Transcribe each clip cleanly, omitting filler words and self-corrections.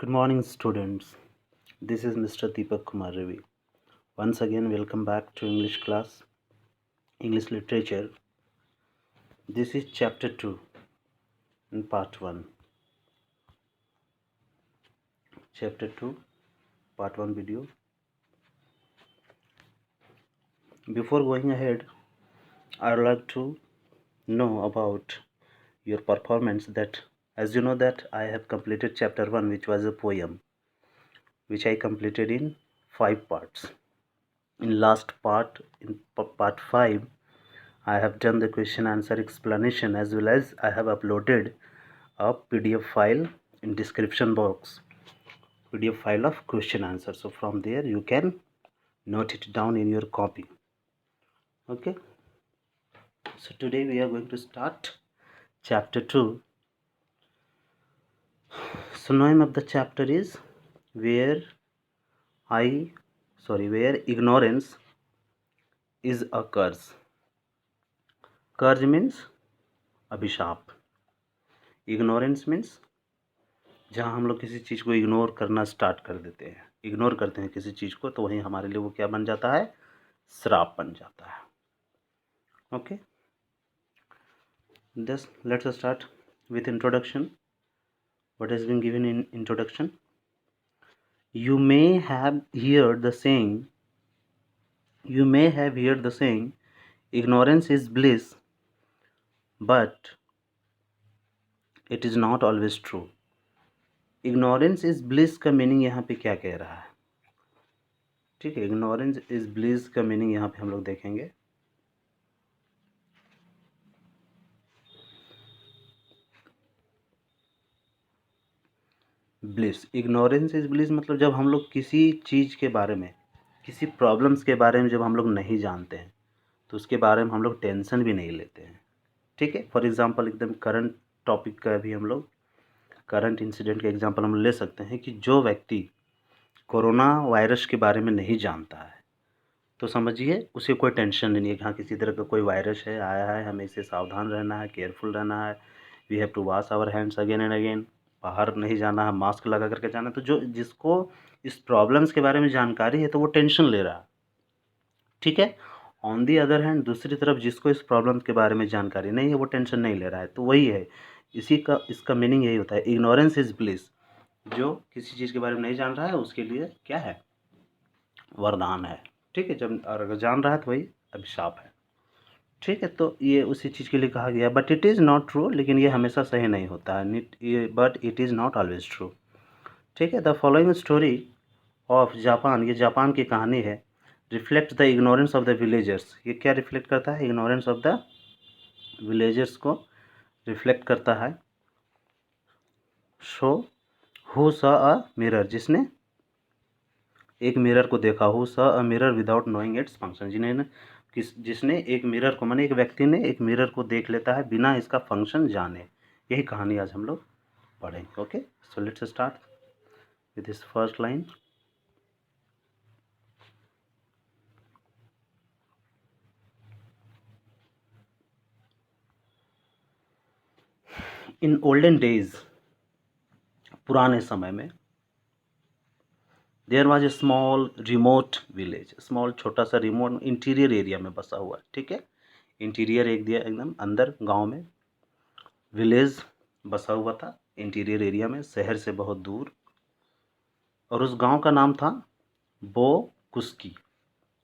Good morning, students. This is Mr. Deepak Kumar Ravi. Once again, welcome back to English class, English literature. This is chapter 2 in part 1. Chapter 2, part 1 video. Before going ahead, I would like to know about your performance that as you know that I have completed chapter 1, which was a poem, which I completed in 5 parts. In last part, in part 5, I have done the question answer explanation as well as I have uploaded a PDF file in description box, PDF file of question answer. So from there you can note it down in your copy. Okay. So today we are going to start chapter 2. So name of the chapter is where ignorance is a curse. Curse means अभिशाप. Ignorance means जहाँ हम लोग किसी चीज़ को ignore करना start कर देते हैं, इग्नोर करते हैं किसी चीज़ को, तो वहीं हमारे लिए वो क्या बन जाता है, श्राप बन जाता है. Okay, thus let's start with introduction. What has been given in introduction? You may have heard the saying, ignorance is bliss, but it is not always true. Ignorance is bliss का मीनिंग यहाँ पे क्या कह रहा है? ठीक है, ignorance is bliss का मीनिंग यहाँ पे हम लोग देखेंगे. ब्लिस, इग्नोरेंस इज ब्लिस मतलब जब हम लोग किसी चीज़ के बारे में, किसी प्रॉब्लम्स के बारे में जब हम लोग नहीं जानते हैं तो उसके बारे में हम लोग टेंशन भी नहीं लेते हैं. ठीक है, फॉर एग्जांपल एकदम करंट टॉपिक का भी हम लोग करंट इंसिडेंट का एग्जांपल हम ले सकते हैं कि जो व्यक्ति कोरोना वायरस के बारे में नहीं जानता है तो समझिए उसे कोई टेंशन नहीं है कि हाँ किसी तरह का कोई वायरस है, आया है, हमें इससे सावधान रहना है, केयरफुल रहना है, we have to wash our hands again and again, बाहर नहीं जाना है, मास्क लगा करके जाना है. तो जो जिसको इस प्रॉब्लम्स के बारे में जानकारी है तो वो टेंशन ले रहा है. ठीक है, ऑन दी अदर हैंड दूसरी तरफ जिसको इस प्रॉब्लम के बारे में जानकारी नहीं है वो टेंशन नहीं ले रहा है. तो वही है, इसका मीनिंग यही होता है, इग्नोरेंस इज ब्लिस. जो किसी चीज़ के बारे में नहीं जान रहा है उसके लिए क्या है, वरदान है. ठीक है, जब और अगर जान रहा है तो वही अभिशाप है. ठीक है, तो ये उसी चीज़ के लिए कहा गया, but it is not true, लेकिन ये हमेशा सही नहीं होता है, but it is not always true. ठीक है, the following story of Japan, ये जापान की कहानी है, reflect the ignorance of the villagers. ये क्या रिफ्लेक्ट करता है, इग्नोरेंस ऑफ द विलेजर्स को रिफ्लेक्ट करता है. शो हु सा अ मिरर, जिसने एक मिरर को देखा, हु सा a mirror without knowing its function, जिसने एक मिरर को, माने एक व्यक्ति ने एक मिरर को देख लेता है बिना इसका फंक्शन जाने. यही कहानी आज हम लोग पढ़ेंगे. Okay, so let's start with this first line. In olden days, पुराने समय में, there was a small remote village, small छोटा सा रिमोट इंटीरियर एरिया में बसा हुआ. ठीक है, इंटीरियर एक दिया एकदम अंदर गांव में विलेज बसा हुआ था, इंटीरियर एरिया में, शहर से बहुत दूर. और उस गांव का नाम था बोकुस्की.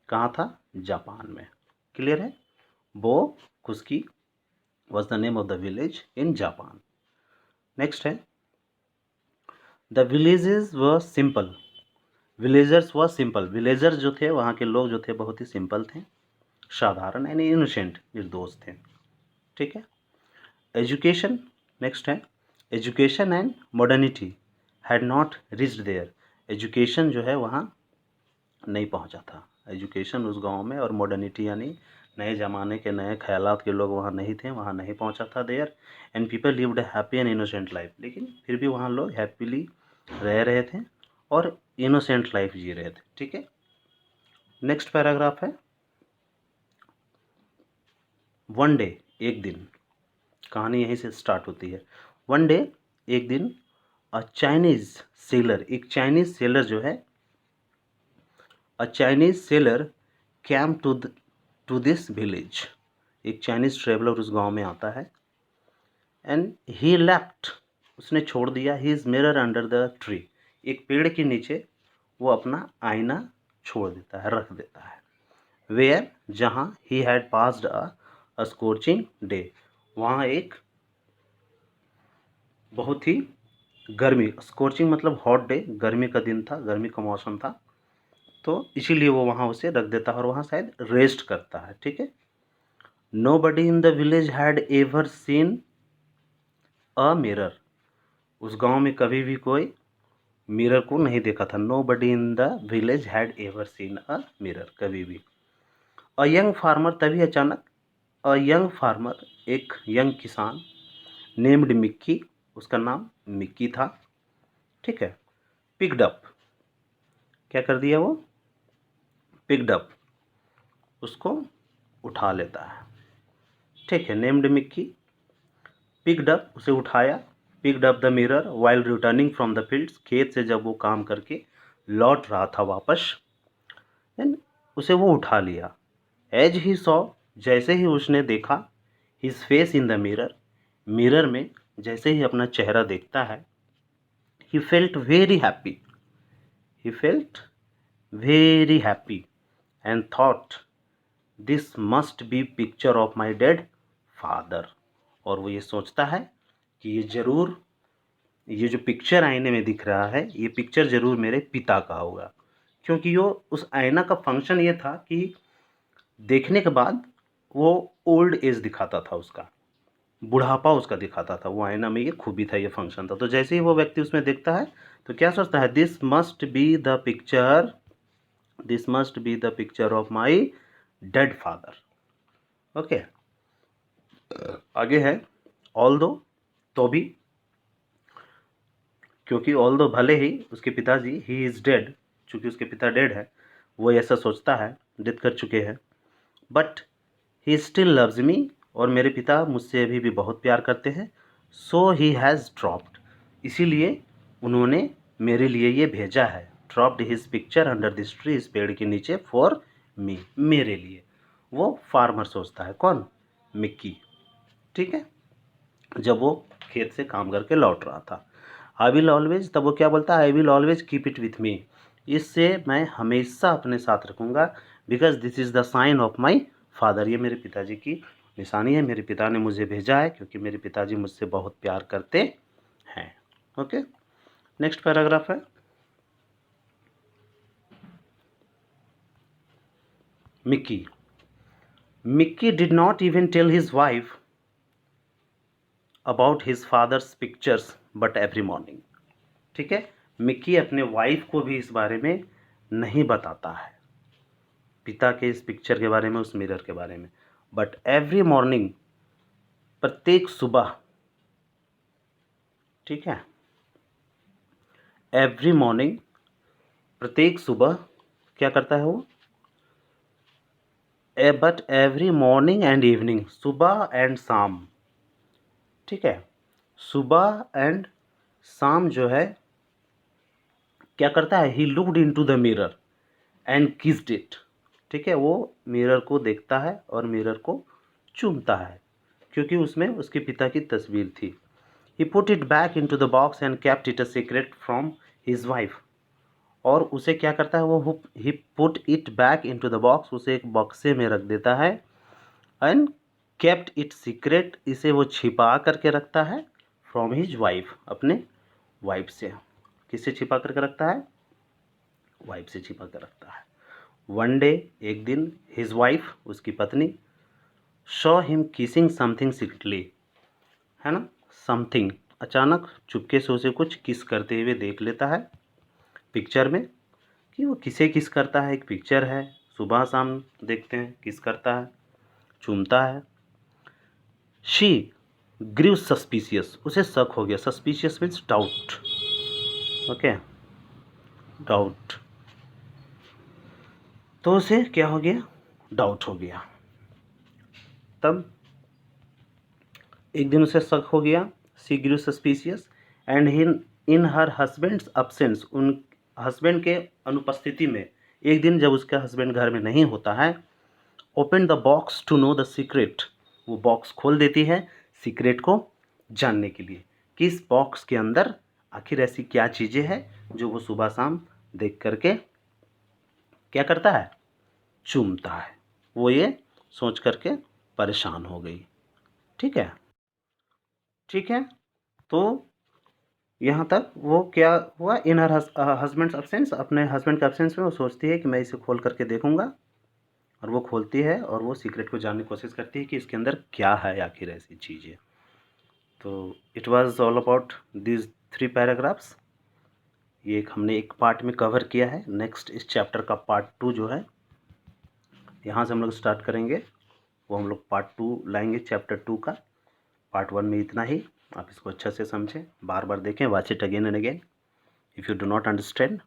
कहाँ था, जापान में. क्लियर है, बोकुस्की was the name of the village in Japan. Next है, the villages were simple. Villagers were simple. Villagers जो थे, वहाँ के लोग जो थे बहुत ही सिंपल थे, साधारण यानी इनोसेंट, निर्दोष थे. ठीक है, एजुकेशन. नेक्स्ट है, education and modernity had not reached there. Education जो है वहाँ नहीं पहुँचा था, एजुकेशन उस गांव में, और मॉडर्निटी यानी नए ज़माने के नए ख्यालात के लोग वहाँ नहीं थे, वहाँ नहीं पहुँचा था there. And people lived happy and innocent life. लेकिन फिर भी वहाँ लोग हैप्पीली रह रहे थे और इनोसेंट लाइफ जी रहे थे. ठीक है, नेक्स्ट पैराग्राफ है, वन डे, एक दिन. कहानी यहीं से स्टार्ट होती है. वन डे, एक दिन, अ चाइनीज सेलर, एक चाइनीज सेलर जो है, a Chinese sailor came to this village, एक चाइनीज ट्रेवलर उस गांव में आता है। एंड ही लेफ्ट, उसने छोड़ दिया, his mirror under the tree, एक पेड़ के नीचे वो अपना आईना छोड़ देता है, रख देता है। वेयर, जहाँ he had passed a scorching day, वहाँ एक बहुत ही गर्मी, स्corching मतलब हॉट डे, गर्मी का दिन था, गर्मी का मौसम था, तो इसीलिए वो वहाँ उसे रख देता है और वहाँ शायद रेस्ट करता है। ठीक है। Nobody in the village had ever seen a mirror, उस गांव में कभी भी कोई मिरर को नहीं देखा था। Nobody in the village had ever seen a mirror, कभी भी। अ यंग फार्मर, तभी अचानक अ यंग फार्मर, एक यंग किसान, नेम्ड मिक्की, उसका नाम मिक्की था। ठीक है। पिक्ड अप, क्या कर दिया वो, पिक्ड अप, उसको उठा लेता है। ठीक है। नेम्ड मिक्की, पिक्ड अप, उसे उठाया, picked up the mirror while returning from the fields, खेत से जब वो काम करके लौट रहा था वापस, देन उसे वो उठा लिया। एज ही सॉ, जैसे ही उसने देखा, his face in the mirror, mirror में जैसे ही अपना चेहरा देखता है, he felt very happy, he felt very happy and thought this must be picture of my dead father, और वो ये सोचता है कि ये ज़रूर, ये जो पिक्चर आईने में दिख रहा है, ये पिक्चर ज़रूर मेरे पिता का होगा, क्योंकि वो उस आईना का फंक्शन ये था कि देखने के बाद वो ओल्ड एज दिखाता था, उसका बुढ़ापा उसका दिखाता था, वो आईना में ये खूबी था, ये फंक्शन था। तो जैसे ही वो व्यक्ति उसमें देखता है तो क्या सोचता है, this must be the picture, this must be the picture of my dead father. Okay. आगे है ऑल दो, तो भी, क्योंकि ऑल दो, भले ही उसके पिताजी, ही इज़ डेड, चूँकि उसके पिता डेड है, वो ऐसा सोचता है, डेथ कर चुके हैं, but he still loves me, और मेरे पिता मुझसे अभी भी बहुत प्यार करते हैं। सो ही हैज़ ड्रॉप्ड, इसीलिए उन्होंने मेरे लिए ये भेजा है, dropped his picture under this tree, इस पेड़ के नीचे, फॉर मी, मेरे लिए। वो फार्मर सोचता है, कौन, मिक्की। ठीक है। जब वो खेत से काम करके लौट रहा था, आई विल ऑलवेज, तब वो क्या बोलता है, I will always keep it with me, इससे मैं हमेशा अपने साथ रखूँगा, because this is the sign of my father, ये मेरे पिताजी की निशानी है, मेरे पिता ने मुझे भेजा है, क्योंकि मेरे पिताजी मुझसे बहुत प्यार करते हैं। ओके। नेक्स्ट पैराग्राफ है, Mickey. Mickey did not even tell his wife about his father's pictures but every morning. ठीक है। मिक्की अपने वाइफ को भी इस बारे में नहीं बताता है, पिता के इस पिक्चर के बारे में, उस मिरर के बारे में, बट एवरी मॉर्निंग, प्रत्येक सुबह। ठीक है। एवरी मॉर्निंग, प्रत्येक सुबह, क्या करता है वो, but every morning and evening, सुबह एंड शाम। ठीक है। सुबह एंड शाम जो है, क्या करता है, he looked into the mirror and kissed it. ठीक है। वो मिरर को देखता है और मिरर को चूमता है, क्योंकि उसमें उसके पिता की तस्वीर थी। He put it back into the box and kept it a secret from his wife, और उसे क्या करता है वो, he put it back into the box, उसे एक बक्से में रख देता है, एंड केप्ट इट सीक्रेट, इसे वो छिपा करके रखता है, फ्रॉम हिज वाइफ, अपने वाइफ से। किससे छिपा करके रखता है, वाइफ से छिपा कर रखता है। वन डे, एक दिन, हिज वाइफ, उसकी पत्नी, Shaw him kissing something secretly, है ना, समथिंग, अचानक चुपके से उसे कुछ किस करते हुए देख लेता है पिक्चर में, कि वो किसे किस करता है, एक पिक्चर है, सुबह शाम देखते हैं, किस करता है, चूमता है। शी ग्रीव सस्पिशियस, उसे शक हो गया, suspicious means doubt. Okay, doubt, तो उसे क्या हो गया, डाउट हो गया। तब एक दिन उसे शक हो गया, she grew suspicious and he in her husband's absence, उन हस्बैंड के अनुपस्थिति में, एक दिन जब उसका हस्बैंड घर में नहीं होता है, open the box to know the secret, वो बॉक्स खोल देती है सीक्रेट को जानने के लिए कि इस बॉक्स के अंदर आखिर ऐसी क्या चीज़ें हैं जो वो सुबह शाम देख करके क्या करता है, चूमता है। वो ये सोच करके परेशान हो गई। ठीक है, ठीक है। तो यहाँ तक वो क्या हुआ, इन हर हस्बैंड्स अब्सेंस, अपने हस्बैंड के अब्सेंस में वो सोचती है कि मैं इसे खोल करके देखूंगा, और वो खोलती है और वो सीक्रेट को जानने की कोशिश करती है कि इसके अंदर क्या है आखिर ऐसी चीज़ें। तो it was all about this 3 paragraphs. ये एक हमने एक पार्ट में कवर किया है। नेक्स्ट इस चैप्टर का पार्ट 2 जो है, यहाँ से हम लोग स्टार्ट करेंगे, वो हम लोग पार्ट 2 लाएंगे चैप्टर 2 का। पार्ट 1 में इतना ही, आप इसको अच्छा से समझें, बार बार देखें, watch it again and again. If you do not understand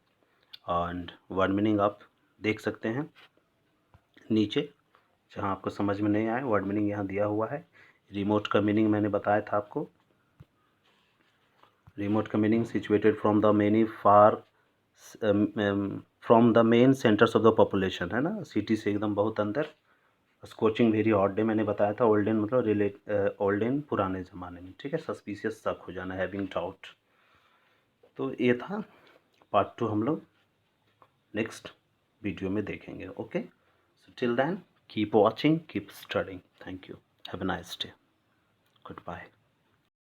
and word meaning आप देख सकते हैं नीचे, जहाँ आपको समझ में नहीं आए वर्ड मीनिंग यहाँ दिया हुआ है। रिमोट का मीनिंग मैंने बताया था आपको। रिमोट का meaning situated from the many far, from the main centres of the population, है ना, सिटी से एकदम बहुत अंदर। स्कोचिंग वेरी हॉट डे मैंने बताया था। ओल्डन मतलब रिलेट, ओल्डन पुराने ज़माने में, ठीक है। सस्पिशियस शक हो जाना, हैविंग डाउट। तो ये था पार्ट 2, हम लोग नेक्स्ट वीडियो में देखेंगे। Okay, so till then keep watching, keep studying. Thank you, have a nice day, good bye.